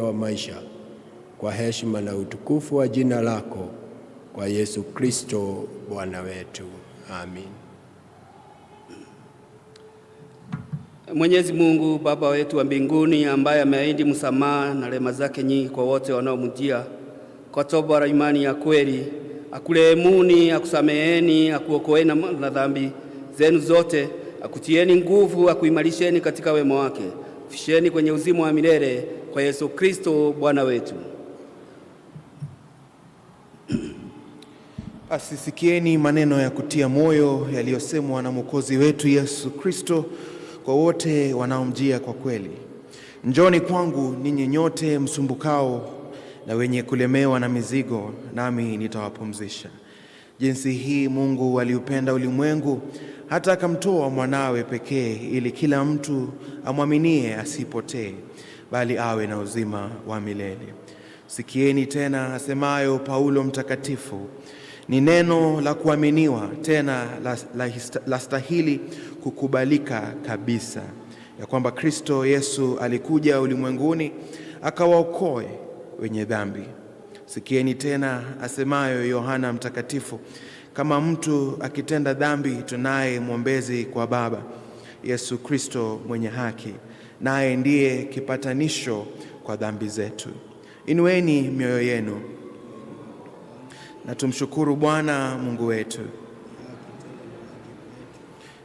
wa maisha kwa heshima na utukufu wa jina lako, kwa Yesu Kristo Bwana wetu. Amin. Mwenyezi Mungu Baba wetu wa mbinguni, ambaye ameahidi msamaha na rehema zake nyingi kwa wote wanaomjia kwa toba na imani ya kweli, akurehemuni, akusameheni, akuokoeni na dhambi zenu zote, akutieni nguvu, akuimarisheni katika wema wake, fisheni kwenye uzima wa milele kwa Yesu Kristo Bwana wetu. Asisikieni maneno ya kutia moyo yaliyosemwa na Mwokozi wetu Yesu Kristo kwa wote wanaomjia kwa kweli. Njoni kwangu ninyi nyote msumbukao na wenye kulemewa na mizigo, nami nitawapumzisha. Jinsi hii Mungu aliupenda ulimwengu hata akamtoa mwanawe pekee, ili kila mtu amwaminie asipotee, bali awe na uzima wa milele. Sikieni tena asemayo Paulo mtakatifu, ni neno la kuaminiwa, tena la stahili kukubalika kabisa, ya kwamba Kristo Yesu alikuja ulimwenguni akawaokoe wenye dhambi. Sikieni tena asemayo Yohana mtakatifu, kama mtu akitenda dhambi, tunaye mwombezi kwa Baba, Yesu Kristo mwenye haki, naye ndiye kipatanisho kwa dhambi zetu. Inueni mioyo yenu na tumshukuru Bwana Mungu wetu.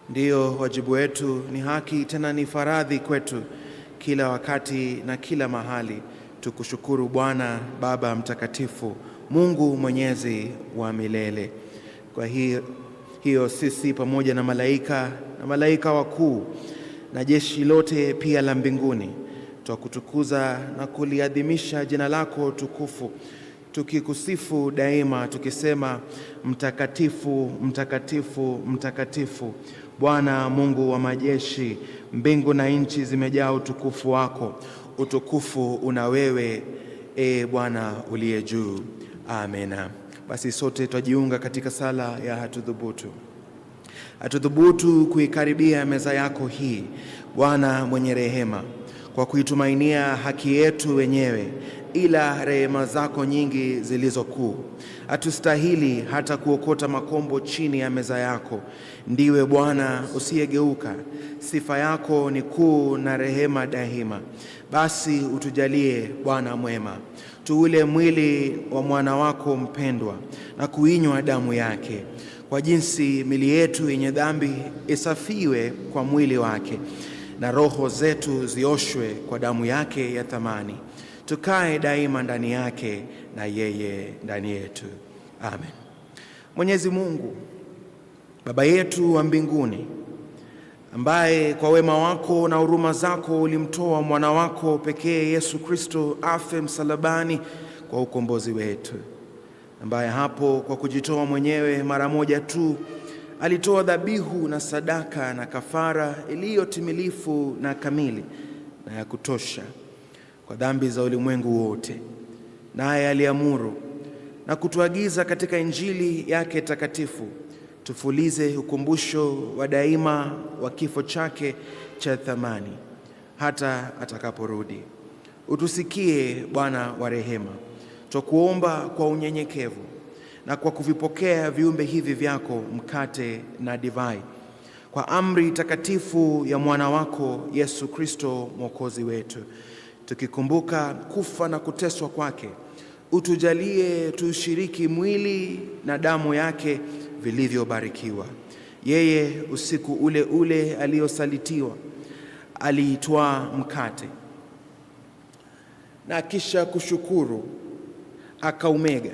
Ndiyo wajibu wetu, ni haki, tena ni faradhi kwetu kila wakati na kila mahali tukushukuru Bwana Baba mtakatifu, Mungu mwenyezi wa milele. Kwa hiyo sisi pamoja na malaika wakuu na jeshi lote pia la mbinguni twakutukuza na kuliadhimisha jina lako tukufu, tukikusifu daima tukisema, mtakatifu, mtakatifu, mtakatifu, Bwana Mungu wa majeshi, mbingu na nchi zimejaa utukufu wako. Utukufu una wewe, Bwana uliye juu. Amena. Basi sote twajiunga katika sala ya hatudhubutu. Hatudhubutu kuikaribia meza yako hii, Bwana mwenye rehema, kwa kuitumainia haki yetu wenyewe, ila rehema zako nyingi zilizo kuu. Hatustahili hata kuokota makombo chini ya meza yako. Ndiwe Bwana usiyegeuka, sifa yako ni kuu na rehema daima. Basi utujalie Bwana mwema, tuule mwili wa mwana wako mpendwa na kuinywa damu yake, kwa jinsi mili yetu yenye dhambi isafiwe kwa mwili wake, na roho zetu zioshwe kwa damu yake ya thamani. Tukae daima ndani yake na yeye ndani yetu. Amen. Mwenyezi Mungu Baba yetu wa mbinguni, ambaye kwa wema wako na huruma zako ulimtoa mwana wako pekee Yesu Kristo afe msalabani kwa ukombozi wetu, ambaye hapo kwa kujitoa mwenyewe mara moja tu alitoa dhabihu na sadaka na kafara iliyo timilifu na kamili na ya kutosha kwa dhambi za ulimwengu wote. Naye aliamuru na kutuagiza katika Injili yake takatifu tufulize ukumbusho wa daima wa kifo chake cha thamani hata atakaporudi. Utusikie Bwana wa rehema, twakuomba kwa unyenyekevu na kwa kuvipokea viumbe hivi vyako, mkate na divai, kwa amri takatifu ya mwana wako Yesu Kristo Mwokozi wetu, tukikumbuka kufa na kuteswa kwake, utujalie tushiriki mwili na damu yake vilivyobarikiwa. Yeye usiku ule ule aliosalitiwa aliitwaa mkate, na kisha kushukuru akaumega,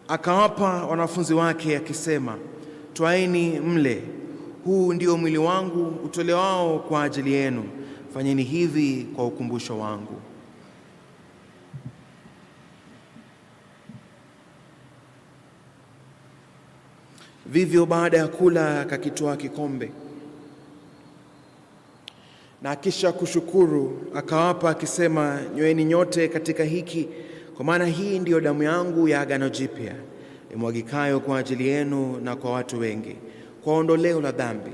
akawapa wanafunzi wake akisema, twaeni mle, huu ndio mwili wangu utolewao kwa ajili yenu, fanyeni hivi kwa ukumbusho wangu. Vivyo baada ya kula akakitwaa kikombe, na kisha kushukuru akawapa akisema, nyweni nyote katika hiki, kwa maana hii ndiyo damu yangu ya agano jipya, imwagikayo kwa ajili yenu na kwa watu wengi kwa ondoleo la dhambi.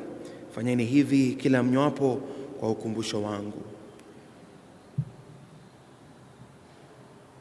Fanyeni hivi kila mnywapo kwa ukumbusho wangu.